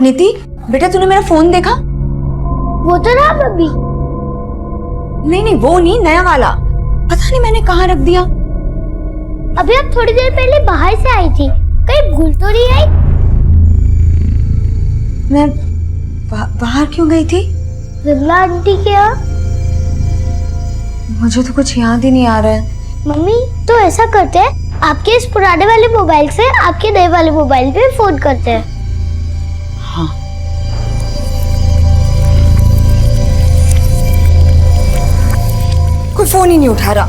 नीति बेटा तूने मेरा फोन देखा? वो तो रहा बब्बी। नहीं नहीं वो नहीं, नया वाला। पता नहीं मैंने कहाँ रख दिया। अभी आप थोड़ी देर पहले बाहर से आई थी, कहीं भूल तो नहीं आई? मैं बाहर क्यों गई थी? विमला आंटी के यहाँ। मुझे तो कुछ याद ही नहीं आ रहा है। मम्मी तो ऐसा करते हैं, आपके इस पुराने वाले मोबाइल से आपके नए वाले मोबाइल पे फोन करते हैं। हाँ कोई फोन ही नहीं उठा रहा।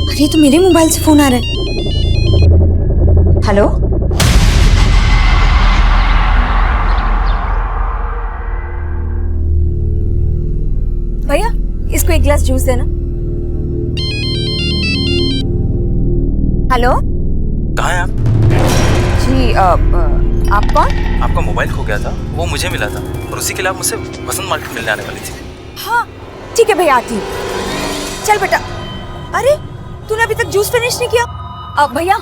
अरे तो मेरे मोबाइल से फोन आ रहा है। हेलो भैया इसको एक गिलास जूस देना। हेलो कहाँ हैं आप? जी आप कौन? आपका मोबाइल खो गया था, वो मुझे मिला था और उसी के लिए आप मुझसे वसंत मार्केट मिलने आने वाली थी। हाँ ठीक है भैया आती हूँ। चल बेटा। अरे तूने अभी तक जूस फिनिश नहीं किया? भैया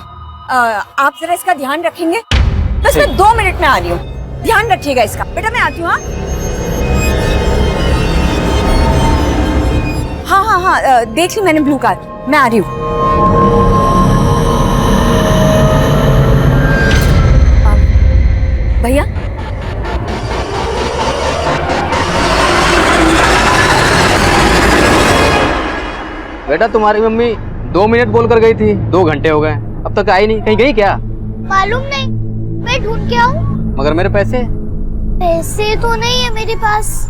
आप जरा इसका ध्यान रखेंगे? बस मैं 2 मिनट में आ रही हूँ, ध्यान रखिएगा इसका। बेटा मैं आती हूँ। हाँ देख ली मैंने ब्लू कार, मैं आ रही हूँ। भैया बेटा तुम्हारी मम्मी 2 मिनट बोलकर गई थी, 2 घंटे हो गए, अब तक आई नहीं। कहीं गई क्या? मालूम नहीं, मैं ढूंढ के आऊँ। मगर मेरे पैसे? पैसे तो नहीं है मेरे पास।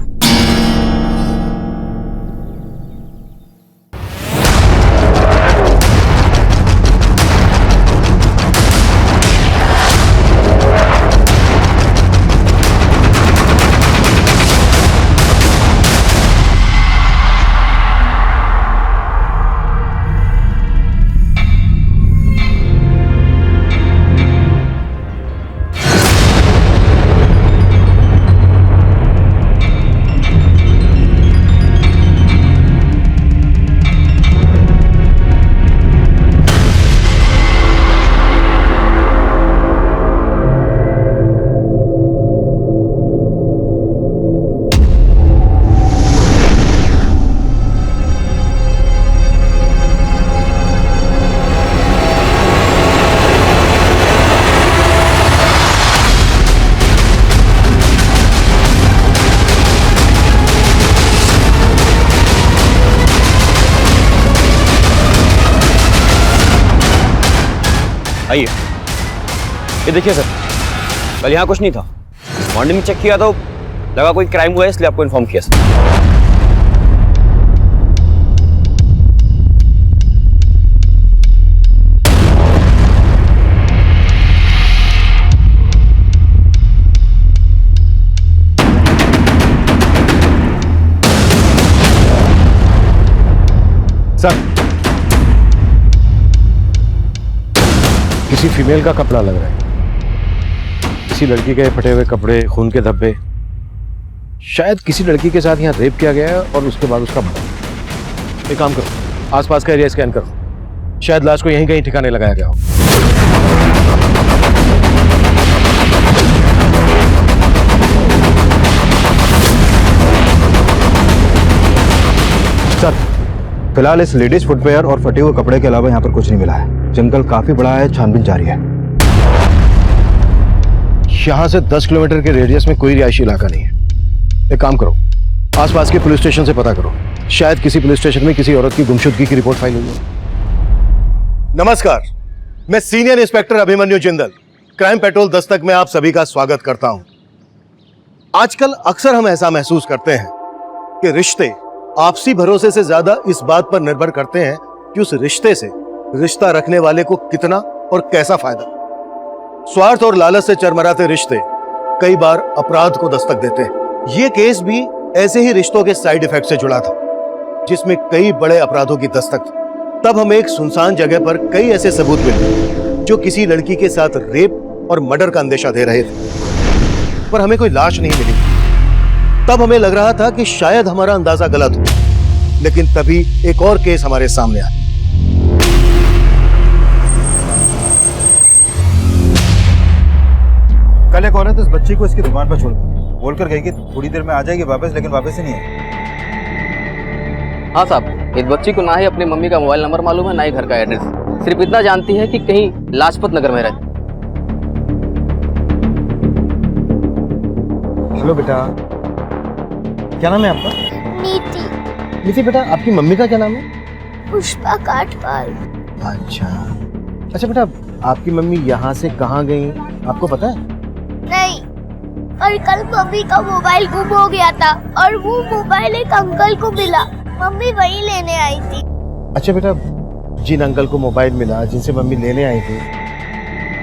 आइए, ये देखिए सर, कल यहाँ कुछ नहीं था। मॉर्निंग में चेक किया तो लगा कोई क्राइम हुआ है, इसलिए आपको इन्फॉर्म किया सर। सर किसी फीमेल का कपड़ा लग रहा है, किसी लड़की के फटे हुए कपड़े, खून के धब्बे। शायद किसी लड़की के साथ यहाँ रेप किया गया है और उसके बाद उसका मर्डर। एक काम करो, आसपास का एरिया स्कैन करो, शायद लाश को यहीं कहीं ठिकाने लगाया गया हो। सर फिलहाल इस लेडीज फुटवेयर और फटे हुए कपड़े के अलावा यहाँ पर कुछ नहीं मिला है। जंगल काफी बड़ा है, छानबीन जारी है। यहाँ से 10 किलोमीटर के रेडियस में कोई रिहायशी इलाका नहीं है। एक काम करो, आसपास के पुलिस स्टेशन से पता करो, शायद किसी पुलिस स्टेशन में किसी औरत की गुमशुदगी की रिपोर्ट फाइल हुई है। नमस्कार, मैं senior inspector Abhimanyu Jindal, crime petrol Dastak में आप सभी का स्वागत करता हूं। आजकल अक्सर हम ऐसा महसूस करते हैं कि रिश्ते आपसी भरोसे से ज्यादा इस बात पर निर्भर करते हैं कि उस रिश्ते से रिश्ता रखने वाले को कितना और कैसा फायदा। स्वार्थ और लालच से चरमराते रिश्ते कई बार अपराध को दस्तक देते हैं। ये केस भी ऐसे ही रिश्तों के साइड इफेक्ट से जुड़ा था, जिसमें कई बड़े अपराधों की दस्तक थी। तब हमें एक सुनसान जगह पर कई ऐसे सबूत मिले जो किसी लड़की के साथ रेप और मर्डर का अंदेशा दे रहे थे, पर हमें कोई लाश नहीं मिली। तब हमें लग रहा था कि शायद हमारा अंदाजा गलत हो, लेकिन तभी एक और केस हमारे सामने आया। पहले कौन है तो इस बच्ची को इसकी दुकान पर छोड़ बोल कर गई कि थोड़ी देर में आ जाएगी वापस, लेकिन वापस ही नहीं है। हाँ साहब, इस बच्ची को ना ही अपनी मम्मी का मोबाइल नंबर मालूम है, ना ही घर का एड्रेस। सिर्फ इतना जानती है कि कहीं लाजपत नगर में रहती। हेलो बेटा, क्या नाम है आपका? नीति। नीति बेटा, आपकी मम्मी का क्या नाम है? पुष्पा काठपाल। अच्छा बेटा, आपकी मम्मी यहाँ से कहाँ गई आपको पता है? नहीं, और कल मम्मी का मोबाइल गुम हो गया था और वो मोबाइल एक अंकल को मिला, मम्मी वही लेने आई थी। अच्छा बेटा, जिन अंकल को मोबाइल मिला, जिनसे मम्मी लेने आई थी,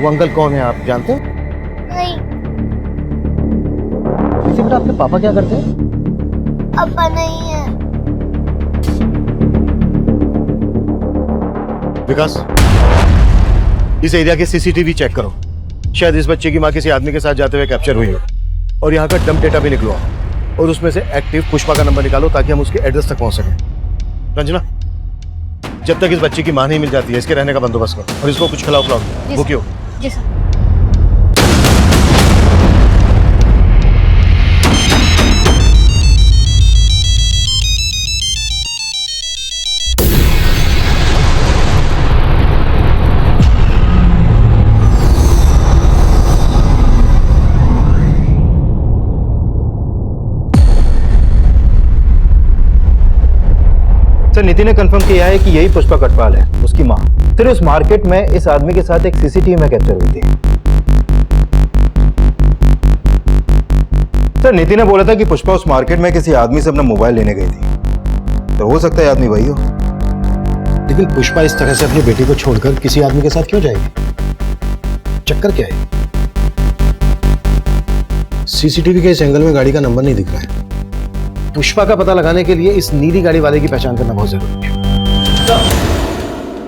वो अंकल कौन है आप जानते हो? नहीं। नीति बेटा, आपके पापा क्या करते हैं? पापा नहीं है। विकास, इस एरिया के सीसीटीवी चेक करो। शायद इस बच्चे की माँ किसी आदमी के साथ जाते हुए कैप्चर हुई हो, और यहाँ का डंप डेटा भी निकलो और उसमें से एक्टिव पुष्पा का नंबर निकालो ताकि हम उसके एड्रेस तक पहुंच सकें। रंजना, जब तक इस बच्चे की माँ नहीं मिल जाती है, इसके रहने का बंदोबस्त करो और इसको कुछ खिलाओ पिलाओ। वो क्यों? जी सर। सर, नीति ने कंफर्म किया है कि यही पुष्पा कटवाल है, उसकी माँ। फिर उस मार्केट में इस आदमी के साथ एक सीसीटीवी में कैप्चर हुई थी। सर, नीति ने बोला था कि पुष्पा उस मार्केट में किसी आदमी से अपना मोबाइल लेने गई थी, तो हो सकता है आदमी वही हो। लेकिन पुष्पा इस तरह से अपनी बेटी को छोड़कर किसी आदमी के साथ क्यों जाएगी? चक्कर क्या है? सीसीटीवी के इस एंगल में गाड़ी का नंबर नहीं दिख रहा है। पुष्पा का पता लगाने के लिए इस नीली गाड़ी वाले की पहचान करना बहुत जरूरी है।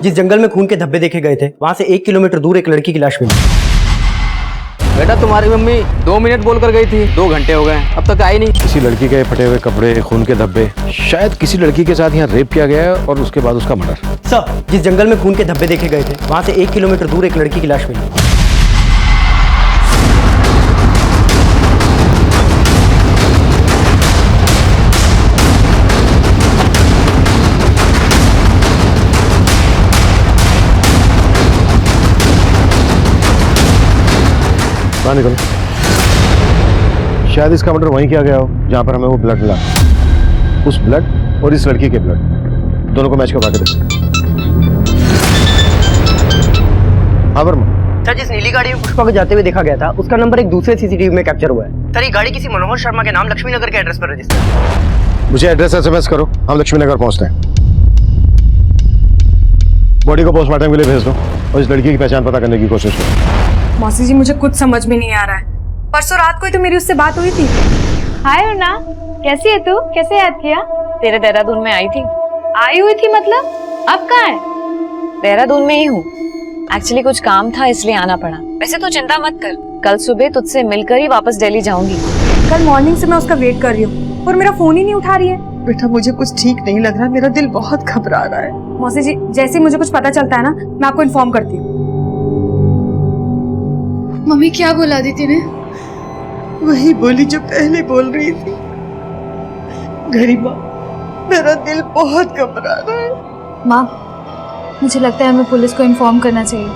जिस जंगल में खून के धब्बे देखे गए थे, वहां से 1 किलोमीटर दूर एक लड़की की लाश मिली। बेटा, तुम्हारी मम्मी 2 मिनट बोल कर गई थी, 2 घंटे हो गए, अब तक आई नहीं। किसी लड़की के फटे हुए कपड़े, खून के धब्बे, शायद किसी लड़की के साथ यहाँ रेप किया गया है और उसके बाद उसका मर्डर। सर, जिस जंगल में खून के धब्बे देखे गए थे, वहां से 1 किलोमीटर दूर एक लड़की की लाश मिली। बाहर निकलो। शायद इसका मर्डर वहीं किया गया हो जहां पर हमें वो ब्लड मिला। उस ब्लड और इस लड़की के ब्लड दोनों को मैच करवा के देखो। हाँ वर्मा। सर, जिस नीली गाड़ी में पुष्पा को जाते हुए देखा गया था, उसका नंबर एक दूसरे सीसीटीवी में कैप्चर हुआ है। सर, ये गाड़ी किसी मनोहर शर्मा के नाम लक्ष्मी नगर के एड्रेस पर रजिस्टर है। मुझे एड्रेस SMS करो, हम लक्ष्मी नगर पहुंचते हैं। बॉडी को पोस्टमार्टम के लिए भेज दो और इस लड़की की पहचान पता करने की कोशिश करो। मौसी जी, मुझे कुछ समझ में नहीं आ रहा है। परसों रात को ही तो मेरी उससे बात हुई थी। हाय अर्ना, कैसी है तू? कैसे याद किया? तेरे देहरादून में आई थी। आई हुई थी मतलब? अब कहाँ है? देहरादून में ही हूँ। एक्चुअली कुछ काम था इसलिए आना पड़ा। वैसे तो चिंता मत कर, कल सुबह तुझसे मिलकर ही वापस दिल्ली जाऊंगी। कल मॉर्निंग से मैं उसका वेट कर रही हूँ और मेरा फोन ही नहीं उठा रही है। बेटा, मुझे कुछ ठीक नहीं लग रहा, मेरा दिल बहुत घबरा रहा है। मौसी जी, जैसे ही मुझे कुछ पता चलता है ना, मैं आपको इन्फॉर्म करती हूँ। मम्मी क्या बोला दीदी ने? वही बोली जो पहले बोल रही थी। गरीबा, मेरा दिल बहुत घबरा रहा है। माँ, मुझे लगता है हमें पुलिस को इन्फॉर्म करना चाहिए।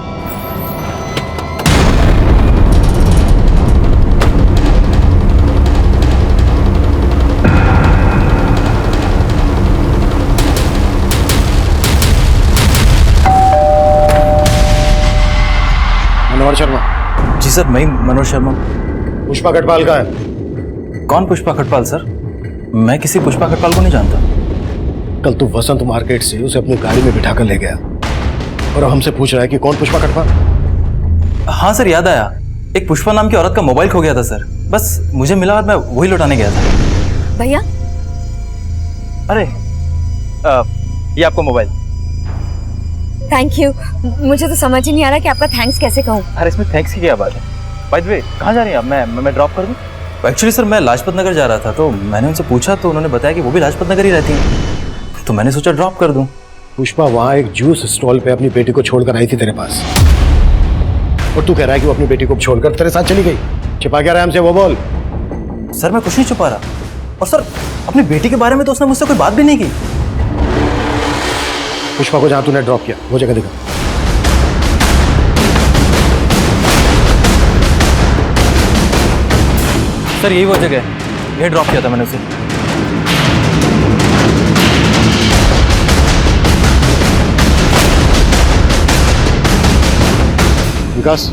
मनोहर शर्मा। जी सर, मैं मनोज शर्मा। पुष्पा कटवाल का है? कौन पुष्पा खटपाल सर? मैं किसी पुष्पा खटपाल को नहीं जानता। कल तू वसंत मार्केट से उसे अपनी गाड़ी में बिठाकर ले गया और अब हमसे पूछ रहा है कि कौन पुष्पा कटवाल? हाँ सर, याद आया। एक पुष्पा नाम की औरत का मोबाइल खो गया था सर, बस मुझे मिला और मैं वही लौटाने गया था। भैया, अरे ये आपको मोबाइल। Thank you. मुझे तो समझ ही नहीं आ रहा कि आपका थैंक्स कैसे कहूँ। अरे इसमें थैंक्स की क्या बात है? बाय द वे, कहाँ जा रही हैं आप? मैं ड्रॉप कर दूँ? एक्चुअली सर, मैं लाजपत नगर जा रहा था, तो मैंने उनसे पूछा तो उन्होंने बताया कि वो भी लाजपत नगर ही रहती हैं, तो मैंने सोचा ड्रॉप कर दूं। पुष्पा वहाँ एक जूस स्टॉल पे अपनी बेटी को छोड़कर आई थी तेरे पास, और तू कह रहा है कि वो अपनी बेटी को छोड़कर तेरे साथ चली गई। छिपा क्या रहा है हमसे, वो बोल। सर मैं कुछ नहीं छुपा रहा। और सर अपनी बेटी के बारे में तो उसने मुझसे कोई बात भी नहीं की। पुष्पा को जहां तूने ड्रॉप किया वो जगह दिखा। सर यही वो जगह है, ये ड्रॉप किया था मैंने उसे। विकास,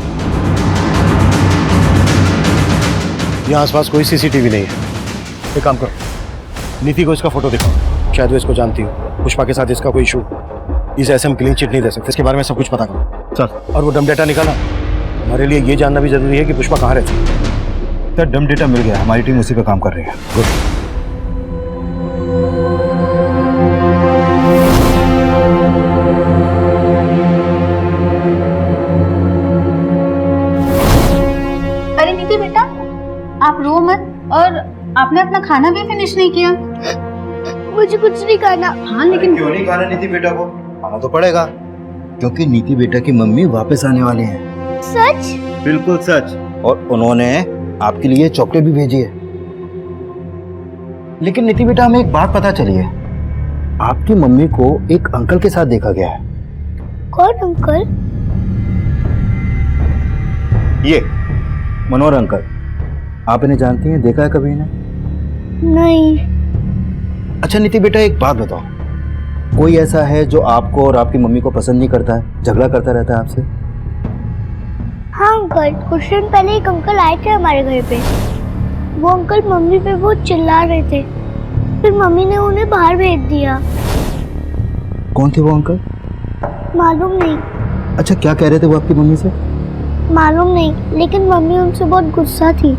यहाँ आसपास कोई सीसीटीवी नहीं है। एक काम करो, नीति को इसका फोटो दिखाओ, शायद वो इसको जानती हो। पुष्पा के साथ इसका कोई इशू, इसे ऐसे हम क्लीन चिट नहीं दे सकते। इसके बारे में सब कुछ पता करो। चल, और वो डम डेटा निकाला। हमारे लिए ये जानना भी जरूरी है कि पुष्पा कहाँ रहती है। सर डम डेटा मिल गया, हमारी टीम उसी पे काम कर रही है। गुड। अरे नीति बेटा, आप रो मत। और आपने अपना खाना भी फिनिश नहीं किया। मुझे कुछ नहीं खाना। हाँ लेकिन क्यों नहीं खाना नीति बेटा को? खाना तो पड़ेगा, क्योंकि नीति बेटा की मम्मी वापस आने वाली हैं। सच? बिल्कुल सच। और उन्होंने आपके लिए चॉकलेट भी भेजी है। लेकिन नीति बेटा, हमें एक बात पता चली है, आपकी मम्मी को एक अंकल के साथ देखा गया है। कौन अंकल? ये मनोहर अंकल। आप इन्हें जानती हैं, देखा है कभी इन्हें? नहीं। अच्छा नीति बेटा, एक बात बताओ, कोई ऐसा है जो आपको और आपकी मम्मी को पसंद नहीं करता है, झगड़ा करता रहता है आपसे? हाँ अंकल, कुछ दिन पहले एक अंकल आए थे हमारे घर पे। वो अंकल मम्मी पे बहुत चिल्ला रहे थे, फिर मम्मी ने उन्हें बाहर भेज दिया। कौन थे वो अंकल? मालूम नहीं। अच्छा, क्या कह रहे थे वो आपकी मम्मी से? मालूम नहीं, लेकिन मम्मी उनसे बहुत गुस्सा थी।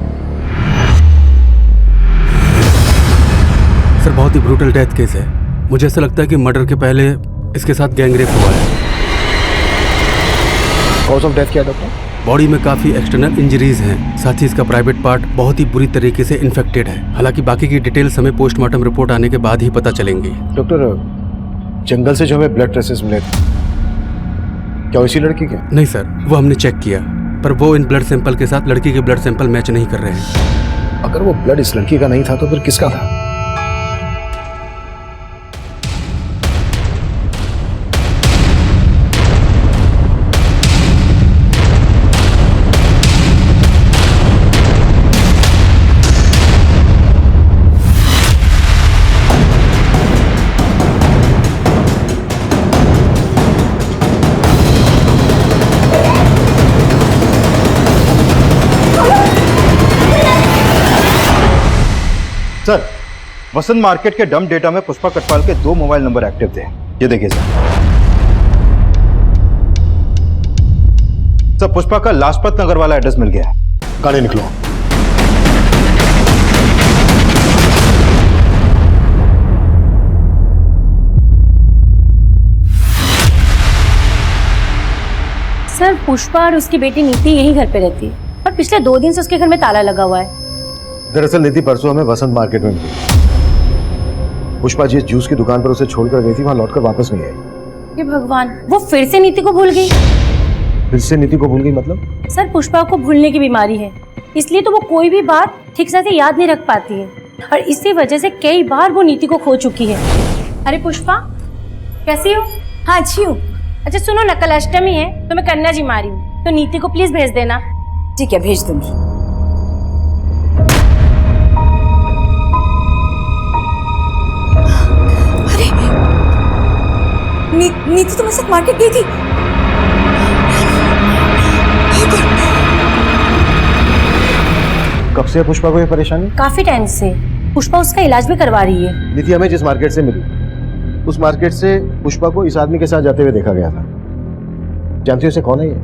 सर बहुत ही ब्रूटल डेथ केस है। मुझे ऐसा लगता है कि मर्डर के पहले इसके साथ गैंगरेप हुआ है। कॉज ऑफ डेथ क्या डॉक्टर? बॉडी में काफ़ी एक्सटर्नल इंजरीज हैं, साथ ही इसका प्राइवेट पार्ट बहुत ही बुरी तरीके से इन्फेक्टेड है। हालांकि बाकी की डिटेल्स हमें पोस्टमार्टम रिपोर्ट आने के बाद ही पता चलेंगी। डॉक्टर, जंगल से जो हमें ब्लड ट्रेसेस मिले थे, क्या उसी लड़की के? नहीं सर, वो हमने चेक किया, पर वो इन ब्लड सैंपल के साथ लड़की के ब्लड सैंपल मैच नहीं कर रहे हैं। अगर वो ब्लड इस लड़की का नहीं था तो फिर किसका था? सर, वसंत मार्केट के डम डेटा में पुष्पा कटवाल के 2 मोबाइल नंबर एक्टिव थे। ये देखिए सर। सर, पुष्पा का लाजपत नगर वाला एड्रेस मिल गया है। गाड़ी निकलो। सर, पुष्पा और उसकी बेटी नीति यही घर पे रहती है और पिछले 2 दिन से उसके घर में ताला लगा हुआ है। दरअसल नीति परसों हमें वसंत मार्केट में मिली। पुष्पा जिस जूस की दुकान पर उसे छोड़कर गई थी, वहां लौटकर वापस नहीं आई। ये भगवान, वो फिर से नीति को भूल गई। फिर से नीति को भूल गई मतलब? सर, पुष्पा को भूलने की बीमारी है, इसलिए तो वो कोई भी बात ठीक से याद नहीं रख पाती है और इसी वजह से कई बार वो नीति को खो चुकी है। अरे पुष्पा, कैसी हो? हाँ अच्छी हूँ। अच्छा सुनो ना, कल अष्टमी है तो मैं कन्या जी मारी हूँ, तो नीति को प्लीज भेज देना। ठीक है, भेज दूंगी। नीति तुम्हारे साथ मार्केट गई थी? कब से पुष्पा को ये परेशानी? काफी टाइम से। पुष्पा उसका इलाज भी करवा रही है। नीति हमें जिस मार्केट से मिली, उस मार्केट से पुष्पा को इस आदमी के साथ जाते हुए देखा गया था। जानती हो इसे कौन है ये?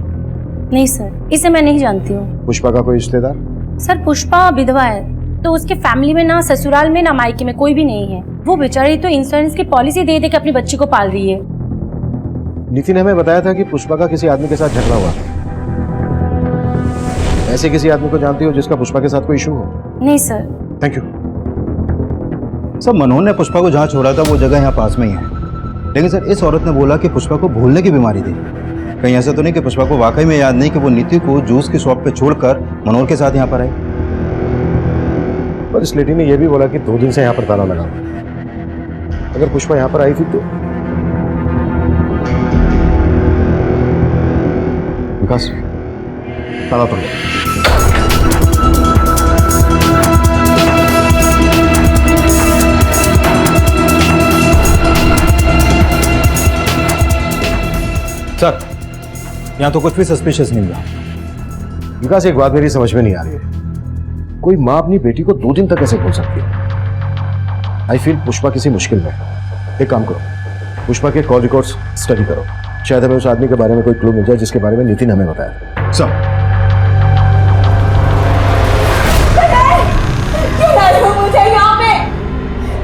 नहीं सर, इसे मैं नहीं जानती हूँ। पुष्पा का कोई रिश्तेदार? सर, पुष्पा विधवा है, तो उसके फैमिली में ना ससुराल में ना मायके में कोई भी नहीं है। वो बेचारी तो इंश्योरेंस की पॉलिसी दे के अपनी बच्ची को पाल रही है। नीति ने हमें बताया था कि पुष्पा का किसी आदमी के साथ झगड़ा हुआ था। ऐसे किसी आदमी को जानती हो जिसका पुष्पा के साथ कोई इशू हो? नहीं सर। Thank you. सर, मनोहर ने पुष्पा को जहाँ छोड़ा था वो जगह यहाँ पास में ही है, लेकिन सर इस औरत ने बोला कि पुष्पा को भूलने की बीमारी थी। कहीं ऐसा तो नहीं कि पुष्पा को वाकई में याद नहीं कि वो नीति को जूस की शॉप पे छोड़कर मनोहर के साथ यहाँ पर आई? पर इस लेडी ने यह भी बोला कि 2 दिन से यहाँ पर ताला लगा हुआ है। अगर पुष्पा यहाँ पर आई थी तो विकास, ताला तोड़। सर, यहाँ तो कुछ भी सस्पिशियस नहीं हुआ। विकास, एक बात मेरी समझ में नहीं आ रही है, कोई माँ अपनी बेटी को 2 दिन तक कैसे खोल सकती है? आई फील पुष्पा किसी मुश्किल में है। एक काम करो, पुष्पा के कॉल रिकॉर्ड्स स्टडी करो, शायद हमें उस आदमी के बारे में कोई क्लू मिल जाए जिसके बारे में नीति ने हमें बताया। सर, क्यों लाए हो मुझे यहाँ पे?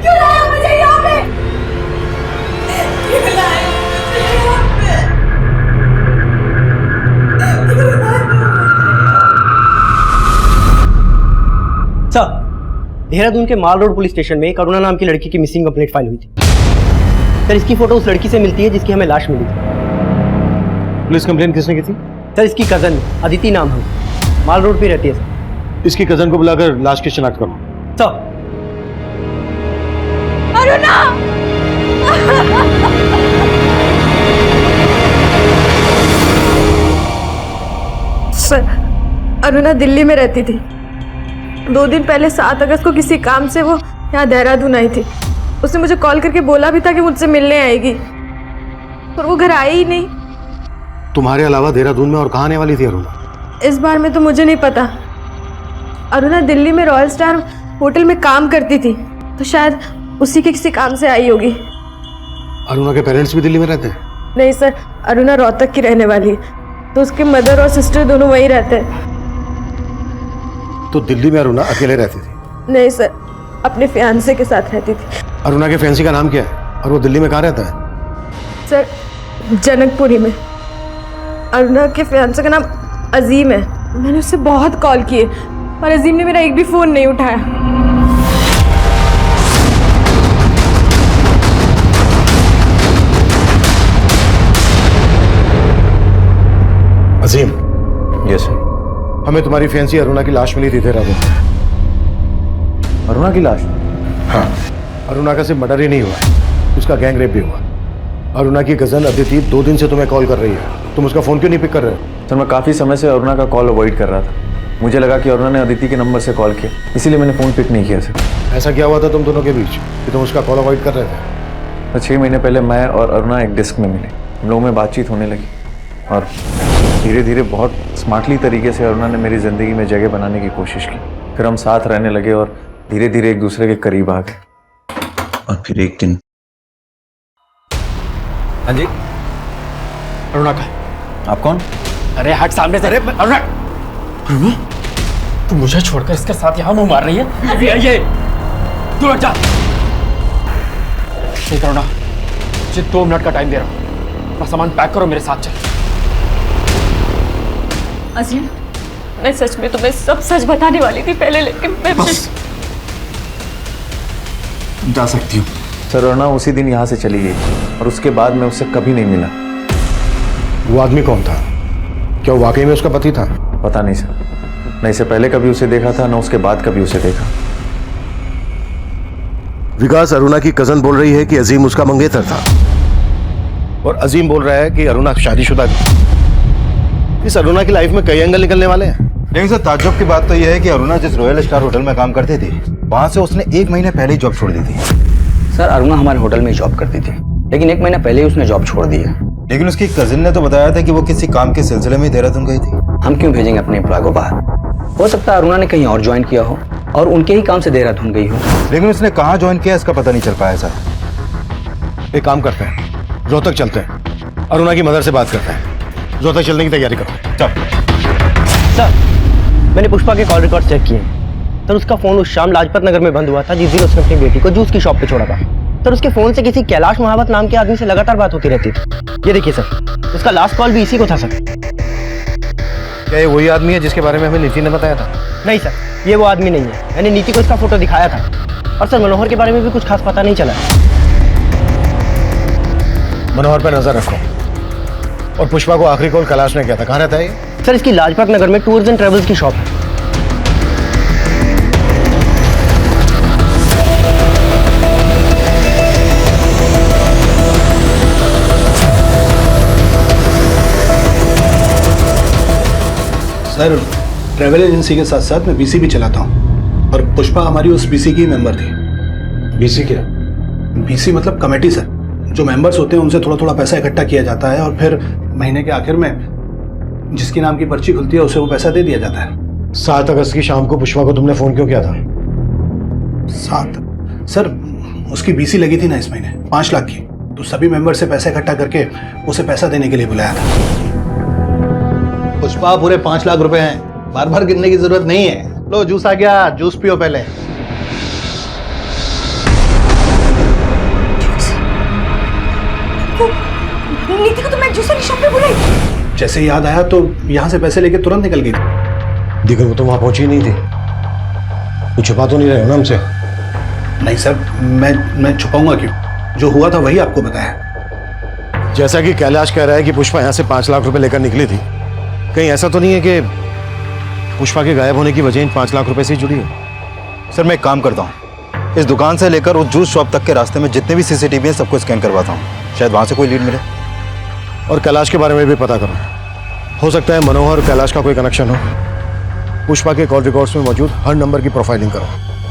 क्यों लाए हो मुझे यहाँ पे? क्यों लाए हो मुझे यहाँ पे? सर, देहरादून के माल रोड पुलिस स्टेशन में करुणा नाम की लड़की की मिसिंग कंप्लेंट फाइल हुई थी। सर, इसकी फोटो उस लड़की से मिलती है जिसकी हमें लाश मिली थी। पुलिस कंप्लेंट किसने की थी? सर, इसकी कजन अदिति नाम है, माल रोड पे रहती है सर। इसकी कजन को बुलाकर लाश की शिनाख्त करो। सर। अरुणा! सर, अरुणा दिल्ली में रहती थी। 2 दिन पहले 7 अगस्त को किसी काम से वो यहाँ देहरादून आई थी। उसने मुझे कॉल करके बोला भी था कि मुझसे मिलने आएगी, पर वो घर आई ही नहीं। तुम्हारे अलावा देहरादून में और कहाँ आने वाली थी अरुणा? इस बार में तो मुझे नहीं पता। अरुणा दिल्ली में रॉयल स्टार होटल में काम करती थी, तो शायद उसी के किसी काम से आई होगी। अरुणा के पेरेंट्स भी दिल्ली में रहते हैं? नहीं सर, अरुणा रोहतक की रहने वाली है, तो उसके मदर और सिस्टर दोनों वहीं रहते हैं। तो दिल्ली में अरुणा अकेले रहती थी? नहीं सर, अपने फियांसे के साथ रहती थी। अरुणा के फैंसी का नाम क्या है और वो दिल्ली में कहाँ रहता है? सर, जनकपुरी में। अरुणा के फियांसे का नाम अजीम है। मैंने उससे बहुत कॉल किए, पर अजीम ने मेरा एक भी फोन नहीं उठाया। अजीम। Yes sir. हमें तुम्हारी फैंसी अरुणा की लाश मिली थी देहरादून। अरुणा की लाश? हाँ। अरुणा का सिर्फ मर्डर ही नहीं हुआ, उसका गैंग रेप भी हुआ। अरुणा की कजन अदिति 2 दिन से तुम्हें कॉल कर रही है, तुम उसका फोन क्यों नहीं पिक कर रहे हो? सर, मैं काफ़ी समय से अरुणा का कॉल अवॉइड कर रहा था। मुझे लगा कि अरुणा ने अदिति के नंबर से कॉल किया, इसीलिए मैंने फ़ोन पिक नहीं किया सर। ऐसा क्या हुआ था तुम दोनों के बीच कि तुम उसका कॉल अवॉइड कर रहे थे? तो 6 महीने पहले मैं और अरुणा एक डिस्क में मिले, हम लोगों में बातचीत होने लगी और धीरे धीरे बहुत स्मार्टली तरीके से अरुणा ने मेरी ज़िंदगी में जगह बनाने की कोशिश की। फिर हम साथ रहने लगे और धीरे धीरे एक दूसरे के करीब आ गए। और फिर एक दिन। हाँ जी, अरुणा का। आप कौन? अरे हट सामने से। अरे अरुणा, तू मुझे छोड़कर इसके साथ यहाँ मुंह मार रही है? ये तू हट जा। नहीं अरुणा, मुझे 2 मिनट का टाइम दे रहा हूँ, अपना सामान पैक करो, मेरे साथ चल। अजीम, मैं सच में तुम्हें सब सच बताने वाली थी पहले, लेकिन मैं बस जा सकती हूँ। सर, अरुणा उसी दिन यहाँ से चली गई और उसके बाद मैं उससे कभी नहीं मिला। वो आदमी कौन था? क्या वो वाकई में उसका पति था? पता नहीं सर, न इससे पहले कभी उसे देखा था, न उसके बाद कभी उसे देखा। विकास, अरुणा की कजन बोल रही है कि अजीम उसका मंगेतर था और अजीम बोल रहा है कि अरुणा शादीशुदा थी। इस अरुणा की लाइफ में कई एंगल निकलने वाले हैं। लेकिन सर, ताज्जुब की बात तो यह है कि अरुणा जिस रॉयल स्टार होटल में काम करती थी, वहां से उसने 1 महीने पहले ही जॉब छोड़ दी थी। सर, अरुणा हमारे होटल में जॉब करती थी, लेकिन 1 महीना पहले ही उसने जॉब छोड़ दी है। लेकिन उसकी कजिन ने तो बताया था कि वो किसी काम के सिलसिले में देहरादून गई थी। हम क्यों भेजेंगे अपने एम्प्लॉय को बाहर? हो सकता है अरुणा ने कहीं और ज्वाइन किया हो और उनके ही काम से देहरादून गई हो। लेकिन उसने कहाँ ज्वाइन किया इसका पता नहीं चल पाया सर। एक काम करते हैं, रोहतक चलते हैं, अरुणा की मदर से बात करते हैं। रोहतक चलने की तैयारी करो। चल। सर, मैंने पुष्पा के कॉल रिकॉर्ड चेक किए। सर, उसका फोन उस शाम लाजपत नगर में बंद हुआ था जिस दिन उसने अपनी बेटी को जूस की शॉप पे छोड़ा था। सर, उसके फोन से किसी कैलाश महावत नाम के आदमी से लगातार बात होती रहती थी। ये देखिए सर, उसका लास्ट कॉल भी इसी को था सर। क्या ये वही आदमी है जिसके बारे में हमें नीति ने बताया था? नहीं सर, ये वो आदमी नहीं है। मैंने नीति को इसका फोटो दिखाया था। और सर, मनोहर के बारे में भी कुछ खास पता नहीं चला। मनोहर पर नजर रखो, और पुष्पा को आखिरी कॉल कैलाश ने किया था, कहाँ रहता है ये? सर इसकी लाजपत नगर में टूर्स एंड ट्रेवल्स की शॉप है। सर ट्रैवल एजेंसी के साथ साथ मैं बीसी भी चलाता हूँ और पुष्पा हमारी उस बीसी की मेंबर थी। बीसी क्या? बीसी मतलब कमेटी सर। जो मेंबर्स होते हैं उनसे थोड़ा थोड़ा पैसा इकट्ठा किया जाता है और फिर महीने के आखिर में जिसके नाम की पर्ची खुलती है उसे वो पैसा दे दिया जाता है। 7 अगस्त की शाम को पुष्पा को तुमने फोन क्यों किया था? 7 सर उसकी बीसी लगी थी ना इस महीने 5 लाख की, तो सभी मेंबर से पैसा इकट्ठा करके उसे पैसा देने के लिए बुलाया था। पुष्पा पूरे 5 लाख रुपए हैं, बार बार गिनने की जरूरत नहीं है। लो जूस आ गया, जूस पियो पहले। नीति को तो मैं जूस वाली शॉप पे बुलाई। जैसे याद आया तो यहाँ से पैसे लेके तुरंत निकल गई। दिगर वो तो वहां पहुंची नहीं थी। कुछ छुपा तो नहीं रहे हो ना हमसे? नहीं सर, मैं छुपाऊंगा क्यों? जो हुआ था वही आपको बताया। जैसा कि कैलाश कह रहा है कि पुष्पा यहाँ से 5 लाख रुपए लेकर निकली थी, कहीं ऐसा तो नहीं है कि पुष्पा के गायब होने की वजह इन 5 लाख रुपए से जुड़ी है? सर मैं एक काम करता हूँ, इस दुकान से लेकर उस जूस शॉप तक के रास्ते में जितने भी सीसीटीवी हैं सबको स्कैन करवाता हूँ, शायद वहां से कोई लीड मिले। और कैलाश के बारे में भी पता करो, हो सकता है मनोहर और कैलाश का कोई कनेक्शन हो। पुष्पा के कॉल रिकॉर्ड्स में मौजूद हर नंबर की प्रोफाइलिंग करो,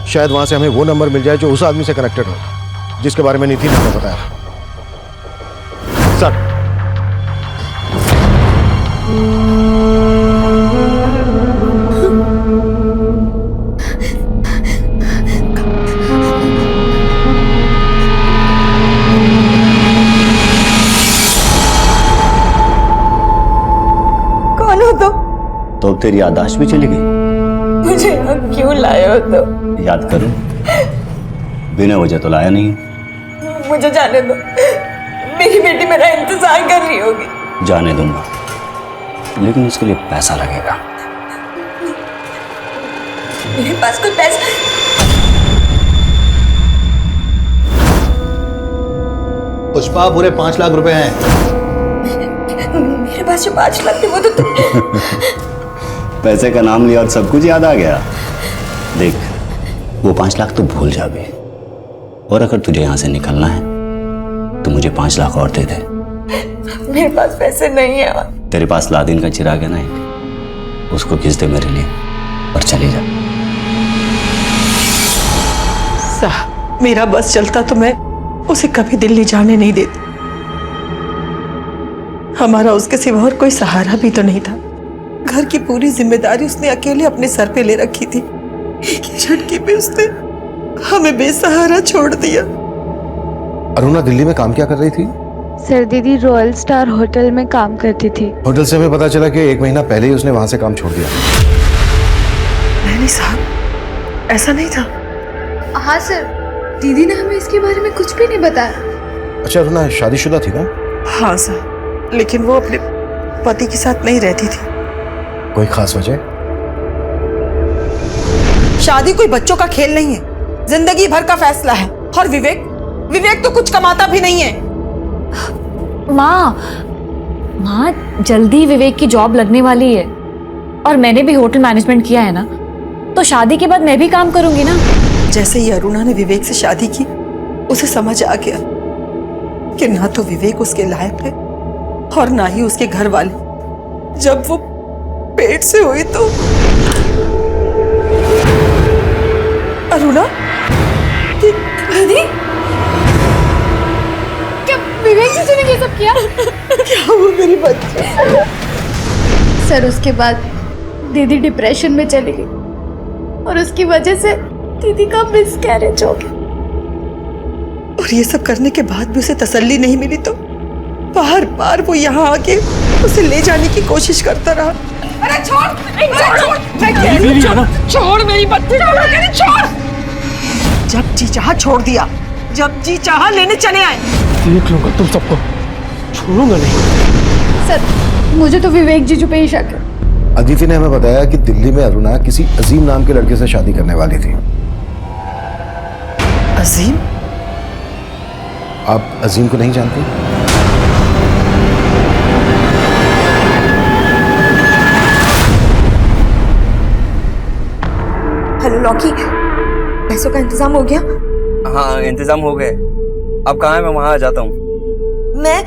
शायद वहां से हमें वो नंबर मिल जाए जो उस आदमी से कनेक्टेड हो जिसके बारे में नीति ने हमें बताया। सर कौन हो तुम? तो अब तेरी याददाश्त भी चली गई? मुझे यहाँ क्यों लाए हो तुम? याद करूं, बिना वजह तो लाया नहीं। मुझे जाने दो, मेरी बेटी मेरा इंतजार कर रही होगी। जाने दूंगा, लेकिन इसके लिए पैसा लगेगा। मेरे पास कोई पैसा? पुष्पा पूरे 5 लाख रुपए हैं। मेरे पास जो 5 लाख थे वो तो पैसे का नाम लिया और सब कुछ याद आ गया। देख, वो 5 लाख तो भूल जा भी, और अगर तुझे यहाँ से निकलना है तो मुझे 5 लाख और दे दे। मेरे पास पैसे नहीं है। तेरे पास लादिन का चिराग है ना एक, उसको खींच दे मेरे लिए और चले जा। साहब मेरा बस चलता तो मैं उसे कभी दिल्ली जाने नहीं देती। हमारा उसके सिवा और कोई सहारा भी तो नहीं था। घर की पूरी जिम्मेदारी उसने अकेले अपने सर पे ले रखी थी। एक ही झटके पे उसने हमें बेसहारा छोड़ दिया। अरुणा दिल्ली में काम क्या कर रही थी? सर दीदी रॉयल स्टार होटल में काम करती थी। होटल से हमें पता चला कि 1 महीना पहले ही उसने वहां से काम छोड़ दिया। नहीं साहब, ऐसा नहीं था। हाँ सर, दीदी ने हमें इसके बारे में कुछ भी नहीं बताया। अच्छा, अरुणा शादीशुदा थी ना? हाँ सर, लेकिन वो अपने पति के साथ नहीं रहती थी। कोई खास वजह? शादी कोई बच्चों का खेल नहीं है, जिंदगी भर का फैसला है। और विवेक तो कुछ कमाता भी नहीं है। माँ जल्दी विवेक की जॉब लगने वाली है, और मैंने भी होटल मैनेजमेंट किया है ना, तो शादी के बाद मैं भी काम करूंगी ना। जैसे ही अरुणा ने विवेक से शादी की, उसे समझ आ गया कि ना तो विवेक उसके लायक है और ना ही उसके घर वाले। जब वो पेट से हुई तो अरुणा दीदी, क्या विवेक जी ने ये सब किया? क्या हुआ मेरी बच्ची? सर उसके बाद दीदी डिप्रेशन में चली गई और उसकी वजह से दीदी का मिसकैरेज हो गया। और ये सब करने के बाद भी उसे तसल्ली नहीं मिली तो बार बार वो यहाँ आके उसे ले जाने की कोशिश करता रहा। अरे छोड़ मेरी बच्ची, छोड़। जब जी चाहा छोड़ दिया, जब जी चाहा लेने चले आए। देख लूंगा तुम सबको, छोड़ूंगा नहीं। सर मुझे तो विवेक जीजू पे ही शक है। अदिति ने हमें बताया कि दिल्ली में अरुणा किसी अजीम नाम के लड़के से शादी करने वाली थी। अजीम? आप अजीम को नहीं जानते? हेलो लॉकी, पैसों का इंतजाम हो गया? हाँ इंतजाम हो गए। अब कहाँ है? मैं वहाँ आ जाता हूँ। मैं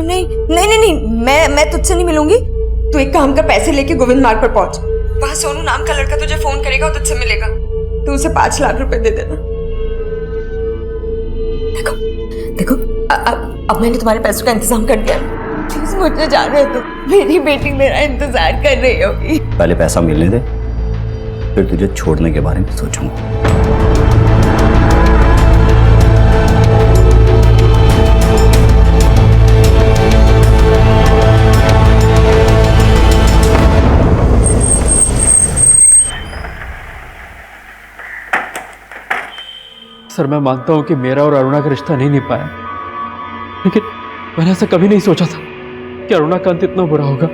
नहीं नहीं नहीं नहीं, मैं तुझसे नहीं मिलूंगी। तू एक काम कर, पैसे लेके गोविंद मार्ग पर पहुंच। वहां सोनू नाम का लड़का तुझे फोन करेगा और तुझसे मिलेगा। तू उसे 5 लाख रुपए दे देना। देखो देखो, अब मैंने तुम्हारे पैसों का इंतजाम कर दिया। प्लीज मुझे जाने दो, मेरी बेटी मेरा इंतजार कर रही होगी। पहले पैसा मिलने दे, फिर तुझे छोड़ने के बारे में सोचूंगा। सर मैं मानता हूं कि मेरा और अरुणा का रिश्ता नहीं निभ पाया, लेकिन मैंने ऐसा कभी नहीं सोचा था कि अरुणा का अंत इतना बुरा होगा।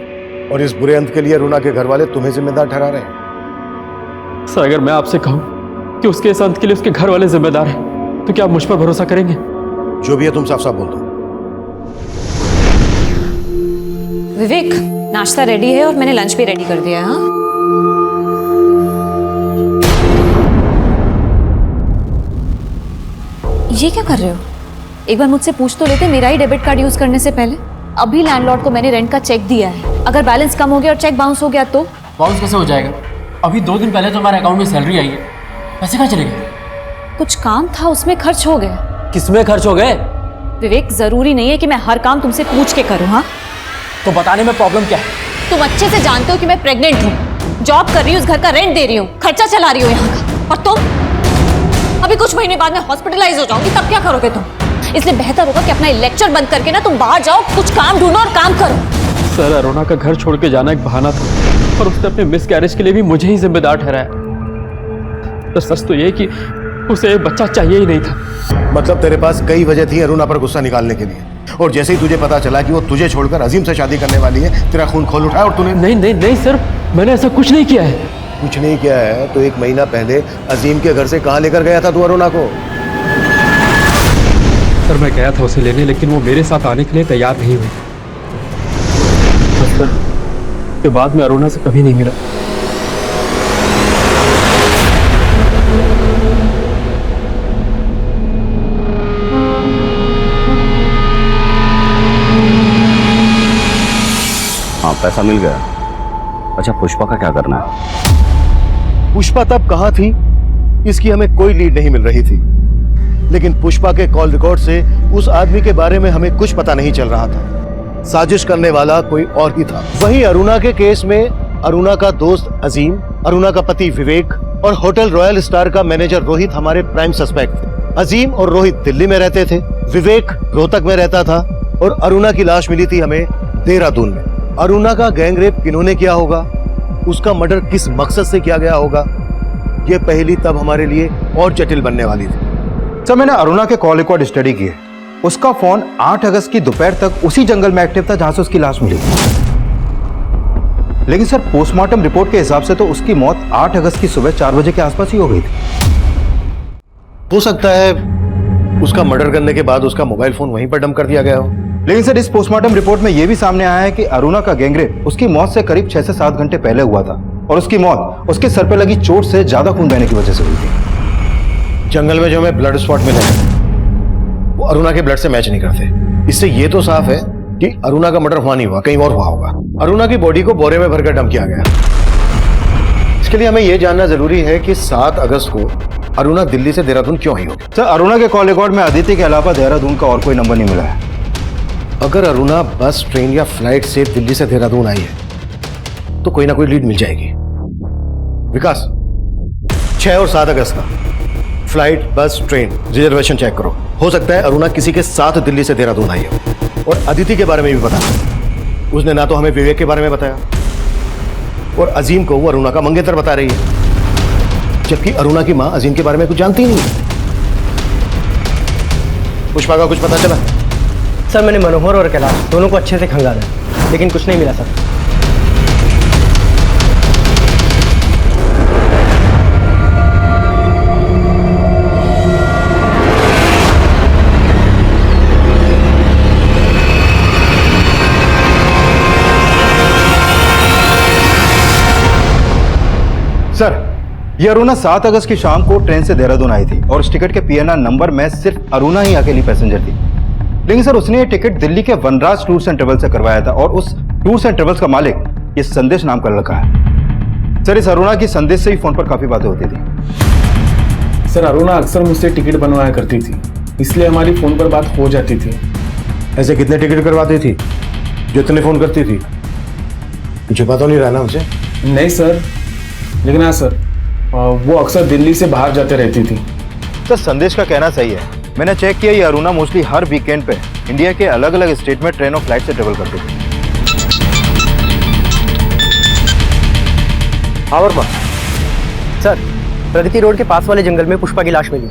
और इस बुरे अंत के लिए अरुणा के घर वाले तुम्हें जिम्मेदार ठहरा रहे हैं। सर अगर मैं आपसे कहूं कि उसके इस अंत के लिए उसके घर वाले जिम्मेदार हैं, तो क्या आप मुझ पर भरोसा करेंगे? जो भी है तुम साफ साफ बोल दो। विवेक, नाश्ता रेडी है और मैंने लंच भी रेडी कर दिया है। हाँ, ये क्या कर रहे हो? एक बार मुझसे पूछ तो लेते मेरा ही डेबिट कार्ड यूज करने से पहले। अभी लैंडलॉर्ड को मैंने रेंट का चेक दिया है, अगर बैलेंस कम हो गया और चेक बाउंस हो गया तो? बाउंस कैसे हो जाएगा? अभी 2 दिन पहले तो हमारे अकाउंट में सैलरी आई है, पैसे कहाँ चले गए? कुछ काम था उसमें खर्च हो गए। किसमें खर्च हो गए? विवेक, जरूरी नहीं है कि मैं हर काम तुमसे पूछ के करूँ। हाँ, तो बताने में प्रॉब्लम क्या है? तुम अच्छे से जानते हो कि मैं प्रेग्नेंट हूँ, जॉब कर रही हूँ, उस घर का रेंट दे रही हूँ, खर्चा चला रही हूँ यहाँ का, और तुम अभी कुछ महीने बाद में हॉस्पिटलाइज हो जाऊंगी, तब क्या करोगे तुम? इसलिए बेहतर होगा कि अपना लेक्चर बंद करके ना तुम बाहर जाओ, कुछ काम ढूंढो और काम करो। सर अरुणा का घर छोड़ के जाना एक बहाना था, और उसने अपने मिस कैरेज के लिए भी मुझे ही जिम्मेदार ठहराया। तो सच तो ये कि उसे बच्चा चाहिए ही नहीं था। मतलब तेरे पास कई वजह थी अरुणा पर गुस्सा निकालने के लिए, और जैसे ही तुझे पता चला कि वो तुझे छोड़कर अजीम से शादी करने वाली है, तेरा खून खोल उठा और तूने... नहीं नहीं नहीं सर, मैंने ऐसा कुछ नहीं किया है। कुछ नहीं किया है तो 1 महीना पहले अजीम के घर से कहाँ लेकर गया था तू अरुणा को? सर मैं गया था उसे लेने, लेकिन वो मेरे साथ आने के लिए तैयार नहीं हुई। सर के बाद में अरुणा से कभी नहीं मिला। हाँ पैसा मिल गया। अच्छा पुष्पा का क्या करना है? पुष्पा तब कहाँ थी इसकी हमें कोई लीड नहीं मिल रही थी, लेकिन पुष्पा के कॉल रिकॉर्ड से उस आदमी के बारे में हमें कुछ पता नहीं चल रहा था। साजिश करने वाला कोई और ही था। वहीं अरुणा के केस में अरुणा का दोस्त अजीम, अरुणा का पति विवेक और होटल रॉयल स्टार का मैनेजर रोहित हमारे प्राइम सस्पेक्ट थे। अजीम और रोहित दिल्ली में रहते थे, विवेक रोहतक में रहता था, और अरुणा की लाश मिली थी हमें देहरादून में। अरुणा का गैंग रेप किन्होंने किया होगा, उसका मर्डर किस मकसद से किया गया होगा, ये पहली तब हमारे लिए और जटिल बनने वाली थी। सर मैंने अरुणा के कॉल रिकॉर्ड स्टडी किए। उसका फोन 8 अगस्त की दोपहर तक उसी जंगल में एक्टिव था जहां से उसकी लाश मिली। लेकिन सर पोस्टमार्टम रिपोर्ट के हिसाब से तो उसकी मौत 8 अगस्त की सुबह 4 बजे के आसपास ही हो गई थी। हो सकता है उसका मर्डर करने के बाद उसका मोबाइल फोन वहीं पर डंप कर दिया गया हो। लेकिन सर इस पोस्टमार्टम रिपोर्ट में यह भी सामने आया है कि अरुणा का गैंगरेप उसकी मौत से करीब 6 से 7 घंटे पहले हुआ था, और उसकी मौत उसके सर पर लगी चोट से ज्यादा खून बहने की वजह से हुई थी। जंगल में जो हमें ब्लड स्पॉट मिले हैं वो अरुणा के ब्लड से मैच नहीं करते। इससे ये तो साफ है कि अरुणा का मर्डर हुआ नहीं हुआ, कहीं और हुआ होगा। अरुणा की बॉडी को बोरे में भरकर डंप किया गया। इसके लिए हमें यह जानना जरूरी है कि 7 अगस्त को अरुणा दिल्ली से देहरादून क्यों आई होगी। सर अरुणा के कॉल रिकॉर्ड में अदिति के अलावा देहरादून का और कोई नंबर नहीं मिला है। अगर अरुणा बस, ट्रेन या फ्लाइट से दिल्ली से देहरादून आई है तो कोई ना कोई लीड मिल जाएगी। विकास, 6 और 7 अगस्त का फ्लाइट, बस, ट्रेन रिजर्वेशन चेक करो। हो सकता है अरुणा किसी के साथ दिल्ली से देहरादून आई हो। और अदिति के बारे में भी पता, उसने ना तो हमें विवेक के बारे में बताया और अजीम को वो अरुणा का मंगेतर बता रही है, जबकि अरुणा की मां अजीम के बारे में कुछ जानती ही नहीं। पुष्पा का कुछ पता चला? सर मैंने मनोहर और कैलाश दोनों को अच्छे से खंगाला, लेकिन कुछ नहीं मिला सर। सर, ये अरुणा 7 अगस्त की शाम को ट्रेन से देहरादून आई थी और उस टिकट के पीएनआर नंबर में सिर्फ अरुणा ही अकेली पैसेंजर थी। लेकिन सर उसने ये टिकट दिल्ली के वनराज टूर्स एंड ट्रेवल्स से करवाया था और उस टूर्स एंड ट्रेवल्स का मालिक ये संदेश नाम का लड़का है। सर इस अरुणा की संदेश से ही फोन पर काफी बातें होती थी। सर अरुणा अक्सर मुझसे टिकट बनवाया करती थी, इसलिए हमारी फोन पर बात हो जाती थी। ऐसे कितने टिकट करवाती थी जितने फोन करती थी? मुझे पता नहीं रहा ना उनसे। नहीं सर, लेकिन हाँ सर, वो अक्सर दिल्ली से बाहर जाते रहती थी। सर संदेश का कहना सही है। मैंने चेक किया, ये अरुणा मोस्टली हर वीकेंड पे इंडिया के अलग अलग स्टेट में ट्रेन और फ्लाइट से ट्रेवल करती थी। हाँ वर्मा सर, प्रगति रोड के पास वाले जंगल में पुष्पा की लाश मिली।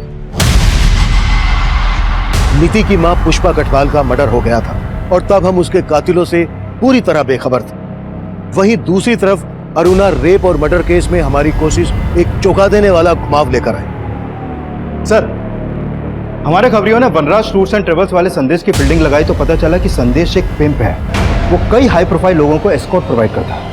नीति की मां पुष्पा कटवाल का मर्डर हो गया था और तब हम उसके कातिलों से पूरी तरह बेखबर थे। वहीं दूसरी तरफ अरुणा रेप और मर्डर केस में हमारी कोशिश एक चौंका देने वाला घुमाव लेकर आई। सर हमारे खबरियों ने वनराज टूर्स एंड ट्रेवल्स वाले संदेश की बिल्डिंग लगाई तो पता चला कि संदेश एक पिंप है। वो कई हाई प्रोफाइल लोगों को एस्कॉर्ट प्रोवाइड करता है।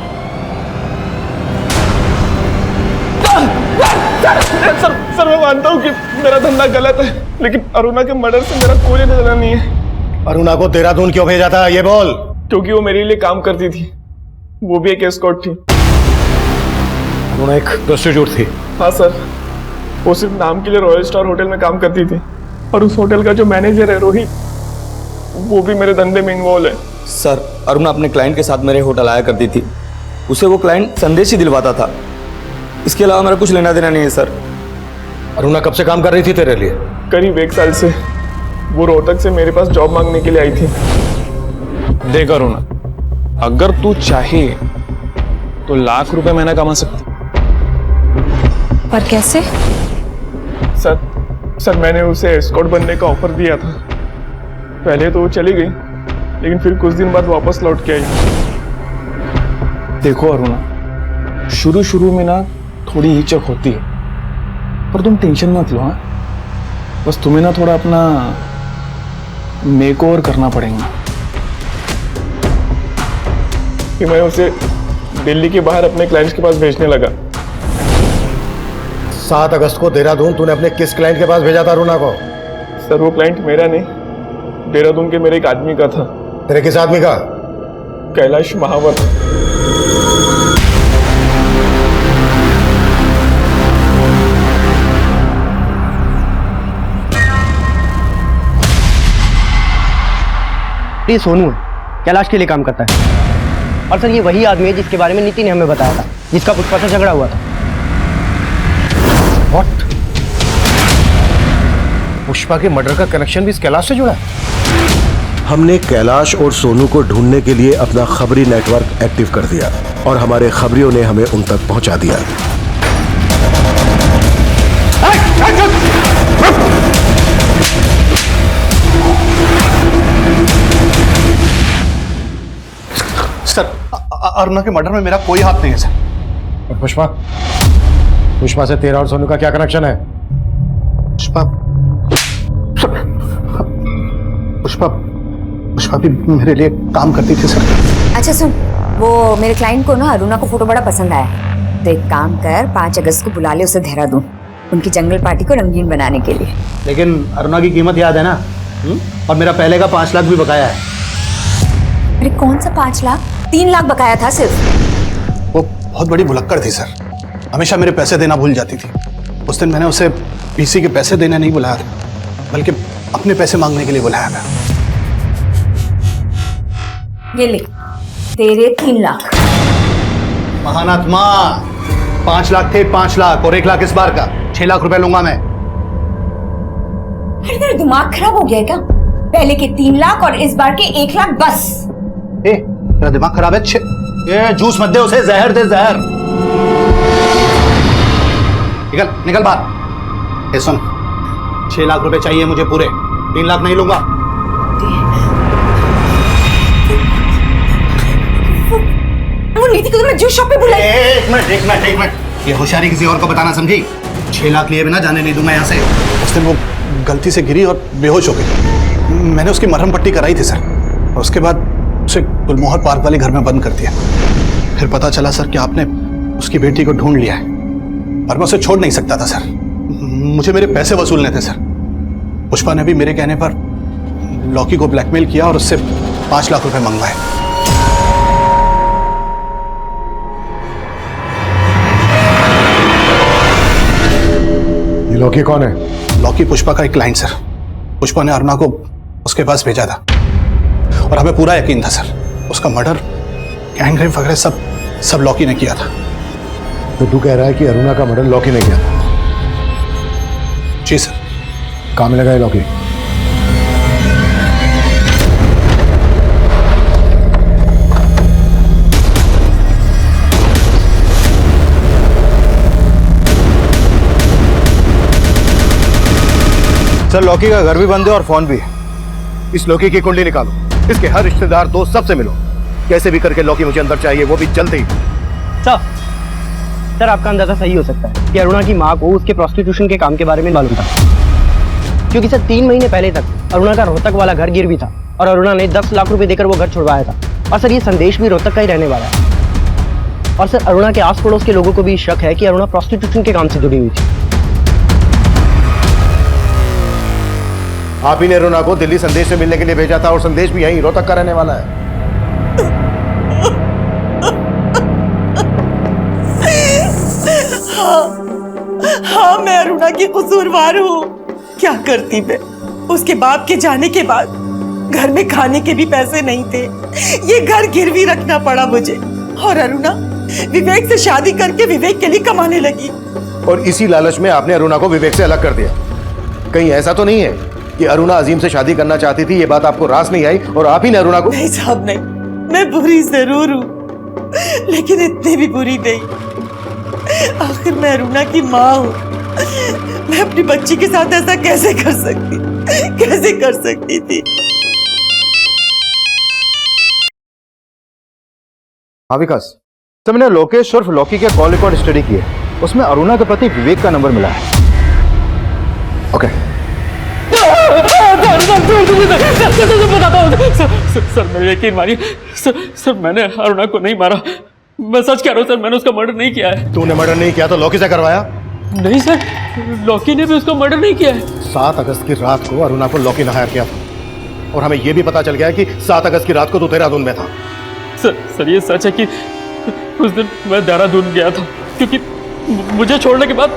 सर मैं मानता हूँ कि मेरा धंधा गलत है, लेकिन अरुणा के मर्डर से मेरा कोई लेना नहीं है। अरुणा को देहरादून क्यों भेजा था ये बोल। क्योंकि वो मेरे लिए काम करती थी, वो भी एक एस्कॉर्ट थी। अरुणा एक प्रोस्टिट्यूट थी? हाँ सर, वो सिर्फ नाम के लिए रॉयल स्टार होटल में काम करती थी और उस होटल का जो मैनेजर है रोहित, वो भी मेरे धंधे में इन्वॉल्व है। सर अरुणा अपने क्लाइंट के साथ मेरे होटल आया करती थी, उसे वो क्लाइंट संदेश ही दिलवाता था। इसके अलावा मेरा कुछ लेना देना नहीं है सर। अरुणा कब से काम कर रही थी तेरे लिए? करीब 1 साल से। वो रोहतक से मेरे पास जॉब मांगने के लिए आई थी। देख अरुणा, अगर तू चाहे तो लाख रुपए महीना कमा सकती। पर कैसे? सर मैंने उसे एस्कॉर्ट बनने का ऑफर दिया था। पहले तो वो चली गई, लेकिन फिर कुछ दिन बाद वापस लौट के आई। देखो अरुणा, शुरू में ना थोड़ी हिचक होती है, पर तुम टेंशन मत लो। हाँ, बस तुम्हें ना थोड़ा अपना मेकओवर करना पड़ेगा कि मैं उसे दिल्ली के बाहर अपने क्लाइंट्स के पास भेजने लगा। 7 अगस्त को देहरादून तूने अपने किस क्लाइंट के पास भेजा था अरुणा को? सर वो क्लाइंट मेरा नहीं, देहरादून के मेरे एक आदमी का था। तेरे किस आदमी का? कैलाश महावत। ये सोनू है, कैलाश के लिए काम करता है। और सर ये वही आदमी है जिसके बारे में नीति ने हमें बताया था, जिसका पुष्पा से झगड़ा हुआ था। What? पुष्पा के मर्डर का कनेक्शन भी इस कैलाश से जुड़ा है? हमने कैलाश और सोनू को ढूंढने के लिए अपना खबरी नेटवर्क एक्टिव कर दिया और हमारे खबरियों ने हमें उन तक पहुंचा दिया। सर अरुणा के मर्डर में मेरा कोई हाथ नहीं है सर। और पुष्पा से तेरा और सोनू का क्या कनेक्शन है? पुष्पा भी मेरे लिए काम करती थी सर। अच्छा सुन, वो मेरे क्लाइंट को ना अरुणा को फोटो बड़ा पसंद आया, तो एक काम कर, 5 अगस्त को बुला ले उसे देहरादून, उनकी जंगल पार्टी को रंगीन बनाने के लिए। लेकिन अरुणा की कीमत याद है ना? और मेरा पहले का 5 लाख भी बकाया है। अरे कौन सा 5 लाख? 3 लाख बकाया था सिर्फ। वो बहुत बड़ी भुलक्कड़ थी सर, हमेशा मेरे पैसे देना भूल जाती थी। उस दिन मैंने उसे पीसी के पैसे देने नहीं बुलाया था, बल्कि अपने पैसे मांगने के लिए बुलाया था। ये ले तेरे 3 लाख। महानात्मा, 5 लाख थे, 5 लाख और 1 लाख इस बार का, 6 लाख रुपए लूंगा मैं। अरे तेरा दिमाग खराब हो गया है क्या? पहले के 3 लाख और इस बार के 1 लाख बस। तेरा दिमाग खराब है? ये जूस मत दे उसे, जहर दे, जहर। निकल बाहर। ये सुन, 6 लाख रुपए चाहिए मुझे पूरे, 3 लाख नहीं लूंगा। वो नीति को तो मैं जूस शॉप पे बुलाई। एक मिनट, ये होशियारी किसी और को बताना समझी? 6 लाख लिए बिना जाने नहीं दूंगा यहाँ से। उस दिन वो गलती से गिरी और बेहोश हो गई। मैंने उसकी मरहम पट्टी कराई थी सर, और उसके बाद उसे गुलमोहर पार्क वाले घर में बंद कर दिया। फिर पता चला सर कि आपने उसकी बेटी को ढूंढ लिया है पर मैं उसे छोड़ नहीं सकता था सर। मुझे मेरे पैसे वसूलने थे सर। पुष्पा ने भी मेरे कहने पर लॉकी को ब्लैकमेल किया और उससे 5 लाख रुपए मंगवाए। ये लॉकी कौन है? लॉकी पुष्पा का एक क्लाइंट सर। पुष्पा ने अरुणा को उसके पास भेजा था और हमें पूरा यकीन था सर, उसका मर्डर, गैंग रेप वगैरह सब लॉकी ने किया था। तो तू कह रहा है कि अरुणा का मर्डर लॉकी ने किया था? जी सर। कहाँ मिलेगा ये लॉकी? सर लॉकी का घर भी बंद है और फोन भी है। इस लॉकी की कुंडली निकालो, इसके हर रिश्तेदार दोस्त सबसे मिलो, कैसे भी करके लॉकी मुझे अंदर चाहिए, वो भी जल्दी। सर आपका अंदाजा सही हो सकता है कि अरुणा की माँ को उसके प्रोस्टिट्यूशन के काम के बारे में मालूम था, क्योंकि सर 3 महीने पहले तक अरुणा का रोहतक वाला घर गिरवी था और अरुणा ने 10 लाख रुपए देकर वो घर छुड़वाया था। और सर ये संदेश भी रोहतक का ही रहने वाला है। और सर अरुणा के आस पड़ोस के लोगों को भी शक है कि अरुणा प्रोस्टिट्यूशन के काम से जुड़ी हुई थी। आप ही ने अरुणा को दिल्ली संदेश से मिलने के लिए भेजा था और संदेश भी यहीं रोहतक का रहने वाला है। हाँ मैं अरुणा की कसूरवार हूँ। क्या करती मैं? उसके बाप के जाने के बाद घर में खाने के भी पैसे नहीं थे, ये घर गिरवी रखना पड़ा मुझे। और अरुणा विवेक से शादी करके विवेक के लिए कमाने लगी। और इसी लालच में आपने अरुणा को विवेक से अलग कर दिया। कहीं ऐसा तो नहीं है कि अरुणा अजीम से शादी करना चाहती थी, ये बात आपको रास नहीं आई और आप ही ने अरुणा को? नहीं साहब नहीं, मैं बुरी जरूर हूँ लेकिन इतनी भी बुरी नहीं। आखिर मैं अरुणा की माँ हूँ, मैं अपनी बच्ची के साथ ऐसा कैसे कर सकती थी? हाँ विकास, तो मैंने लोकेश उर्फ लॉकी के कॉल रिकॉर्ड स्टडी किए, उसमें अरुणा के पति विवेक का नंबर मिला है। ओके सर मेरे यकीन मानिए सर मैंने अरुणा को नहीं मारा। मैं सच कह रहा हूँ सर, मैंने उसका मर्डर नहीं किया है। तूने मर्डर नहीं किया तो लॉकी से करवाया? नहीं सर, लॉकी ने भी उसका मर्डर नहीं किया है। 7 अगस्त की रात को अरुणा को लॉकी ने हायर किया था और हमें यह भी पता चल गया कि 7 अगस्त की रात को तू देहरादून में था। सर ये सच है कि उस दिन मैं देहरादून गया था, क्योंकि मुझे छोड़ने के बाद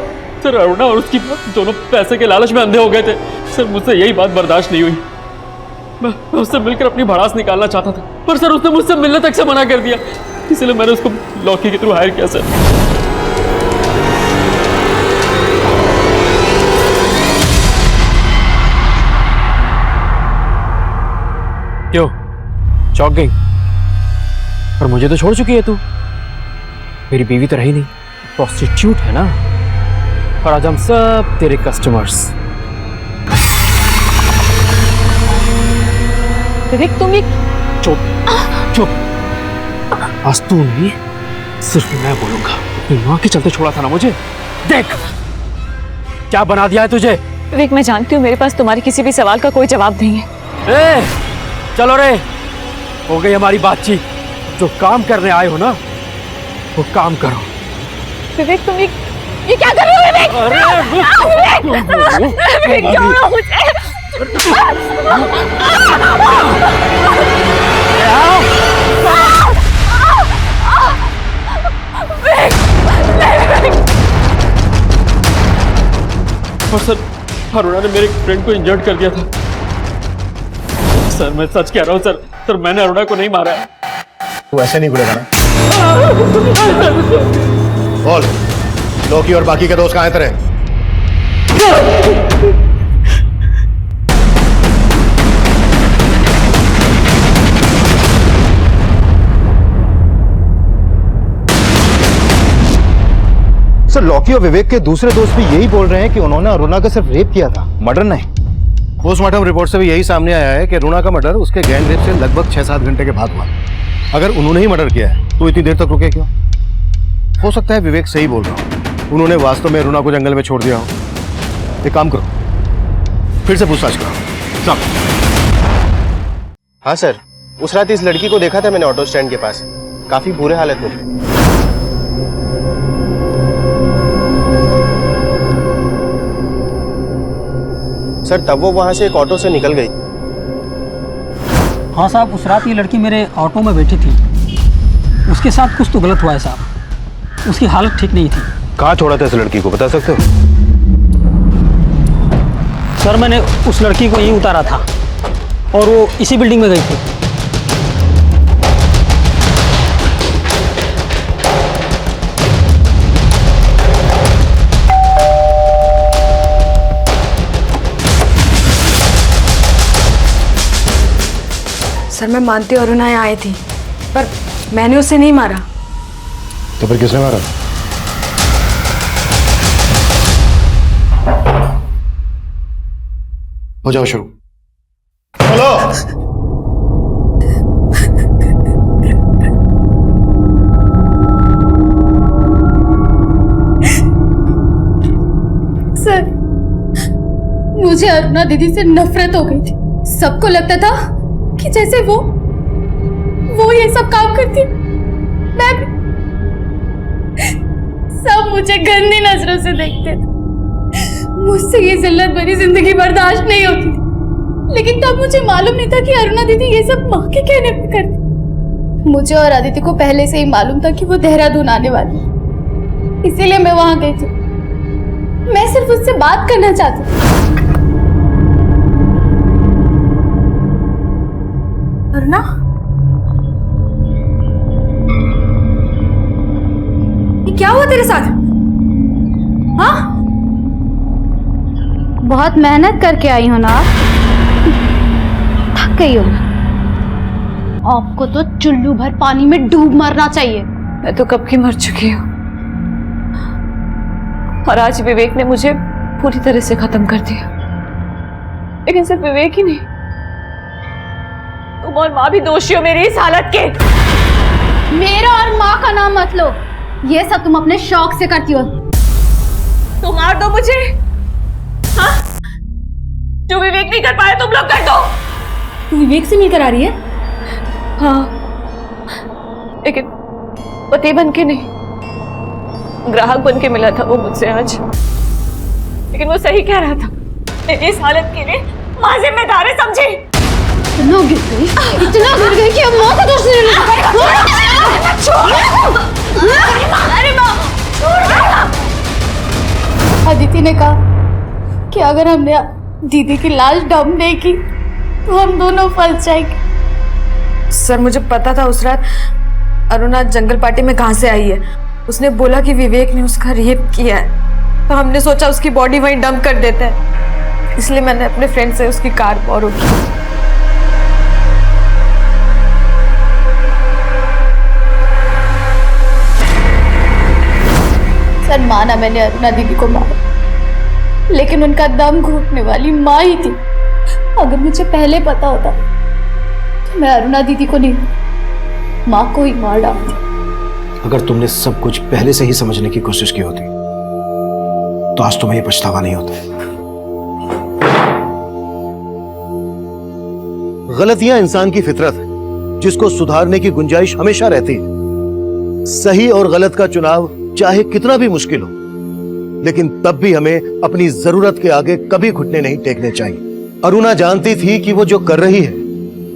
सर अरुणा और उसकी दोनों पैसे के लालच में अंधे हो गए थे। सर मुझसे यही बात बर्दाश्त नहीं हुई। मैं उससे मिलकर अपनी भड़ास निकालना चाहता था, पर सर उसने मुझसे मिलने तक से मना कर दिया, इसलिए मैंने उसको लॉकी के थ्रू हायर किया सर। क्यों चौंक गई? पर मुझे तो छोड़ चुकी है तू। मेरी बीवी तो रही नहीं, प्रोस्टिट्यूट है ना। और आज हम सब तेरे कस्टमर्स। विवेक तुम ये चुप। आज तू नहीं, सिर्फ मैं बोलूंगा। अपनी माँ के चलते छोड़ा था ना मुझे। देख क्या बना दिया है तुझे। विवेक मैं जानती हूँ मेरे पास तुम्हारे किसी भी सवाल का कोई जवाब नहीं है। चलो रे, हो गई हमारी बातचीत। जो काम करने आए हो ना, वो काम करो। विवेक तुम ये क्या कर रहे हो विवेक? विवेक छोड़ो मुझे। और सर अरुणा ने मेरे फ्रेंड को इंजर्ड कर दिया था। सर मैं सच कह रहा हूँ सर मैंने अरुणा को नहीं मारा है। तू ऐसे नहीं गुड़ेगा ना? बोल, लॉकी और बाकी के दोस्त कहाँ हैं तेरे? सर लॉकी और विवेक के दूसरे दोस्त भी यही बोल रहे हैं कि उन्होंने अरुणा का सिर्फ रेप किया था, मर्डर नहीं। पोस्टमार्टम रिपोर्ट से भी यही सामने आया है कि अरुणा का मर्डर उसके गैंग रेप से लगभग 6-7 घंटे के बाद हुआ। अगर उन्होंने ही मर्डर किया है तो इतनी देर तक रुके क्यों? हो सकता है विवेक सही बोल रहा हो, उन्होंने वास्तव में अरुणा को जंगल में छोड़ दिया हो। एक काम करो, फिर से पूछताछ करो। चल। हाँ सर, उस रात इस लड़की को देखा था मैंने ऑटो स्टैंड के पास, काफी बुरे हालत में थी। सर तब वो वहाँ से एक ऑटो से निकल गई। हाँ साहब, उस रात ये लड़की मेरे ऑटो में बैठी थी। उसके साथ कुछ तो गलत हुआ है साहब, उसकी हालत ठीक नहीं थी। कहाँ छोड़ा था इस लड़की को, बता सकते हो? सर मैंने उस लड़की को यहीं उतारा था और वो इसी बिल्डिंग में गई थी। सर मैं मानती हूँ अरुणा यहाँ आई थी, पर मैंने उसे नहीं मारा। तो फिर किसने मारा? हो जाओ शुरू। हेलो, सर मुझे अरुणा दीदी से नफरत हो गई थी। सबको लगता था कि जैसे वो ये सब काम करती, मैं भी। सब मुझे गंदी नजरों से देखते थे। मुझसे ये जिल्लत भरी जिंदगी बर्दाश्त नहीं होती थी। लेकिन तब मुझे मालूम नहीं था कि अरुणा दीदी ये सब माँ के कहने पे करती। मुझे और आदित्य को पहले से ही मालूम था कि वो देहरादून आने वाली, इसीलिए मैं वहां गई थी। मैं सिर्फ उससे बात करना चाहती थी। अरुणा, ये क्या हुआ तेरे साथ? हाँ? बहुत मेहनत करके आई हो ना, थक गई हो। आपको तो चुल्लू भर पानी में डूब मरना चाहिए। मैं तो कब की मर चुकी हूँ और आज विवेक ने मुझे पूरी तरह से खत्म कर दिया। लेकिन सिर्फ विवेक ही नहीं, तुम और माँ भी दोषी हो मेरी इस हालत के। मेरा और माँ का नाम मत लो, ये सब तुम अपने शौक से करती हो। तुम मार दो मुझे, हाँ? जो विवेक नहीं कर पाया तुम लोग कर दो। तू विवेक से मिलकर आ रही है? हाँ, लेकिन पति बन के नहीं, ग्राहक बन के मिला था वो मुझसे आज। लेकिन वो सही कह रहा था, मेरी इस हालत के लिए माँ जिम्मेदार है, समझी? इतना गिर गई कि अब माँ को दोष देने लगी। अरे माँ, अदिति ने कहा कि अगर हमने दीदी की लाश डंप नहीं की तो हम दोनों फंस जाएंगे। सर मुझे पता था उस रात अरुणा जंगल पार्टी में कहाँ से आई है। उसने बोला कि विवेक ने उसका रेप किया है, तो हमने सोचा उसकी बॉडी वहीं डंप कर देते हैं। इसलिए मैंने अपने फ्रेंड से उसकी कार बोरो की। सर माना मैंने अरुणा दीदी को मारा, लेकिन उनका दम घुटने वाली माँ ही थी। अगर मुझे पहले पता होता तो मैं अरुणा दीदी को नहीं, माँ को ही मार डालती। अगर तुमने सब कुछ पहले से ही समझने की कोशिश की होती तो आज तुम्हें ये पछतावा नहीं होता। गलतियां इंसान की फितरत है, जिसको सुधारने की गुंजाइश हमेशा रहती है। सही और गलत का चुनाव चाहे कितना भी मुश्किल हो, लेकिन तब भी हमें अपनी जरूरत के आगे कभी घुटने नहीं टेकने चाहिए। अरुणा जानती थी कि वो जो कर रही है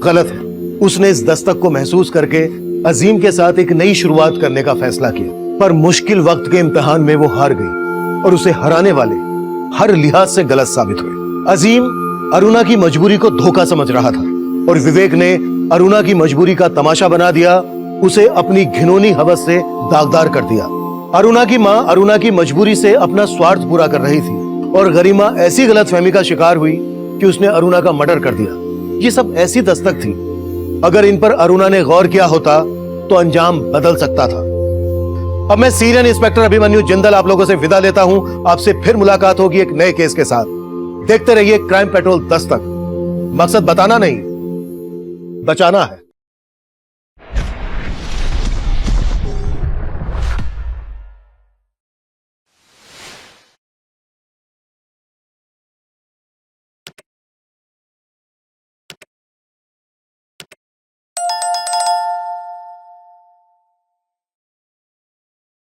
गलत है। उसने इस दस्तक को महसूस करके अजीम के साथ एक नई शुरुआत करने का फैसला किया, पर मुश्किल वक्त के इम्तिहान में वो हार गई और उसे हराने वाले हर लिहाज से गलत साबित हुए। अजीम अरुणा की मजबूरी को धोखा समझ रहा था और विवेक ने अरुणा की मजबूरी का तमाशा बना दिया, उसे अपनी घिनौनी हवस से दागदार कर दिया। अरुणा की माँ अरुणा की मजबूरी से अपना स्वार्थ पूरा कर रही थी और गरिमा ऐसी गलतफहमी का शिकार हुई कि उसने अरुणा का मर्डर कर दिया। ये सब ऐसी दस्तक थी, अगर इन पर अरुणा ने गौर किया होता तो अंजाम बदल सकता था। अब मैं सीनियर इंस्पेक्टर अभिमन्यु जिंदल आप लोगों से विदा लेता हूं। आपसे फिर मुलाकात होगी एक नए केस के साथ। देखते रहिए क्राइम पेट्रोल दस्तक। मकसद बताना नहीं, बचाना है।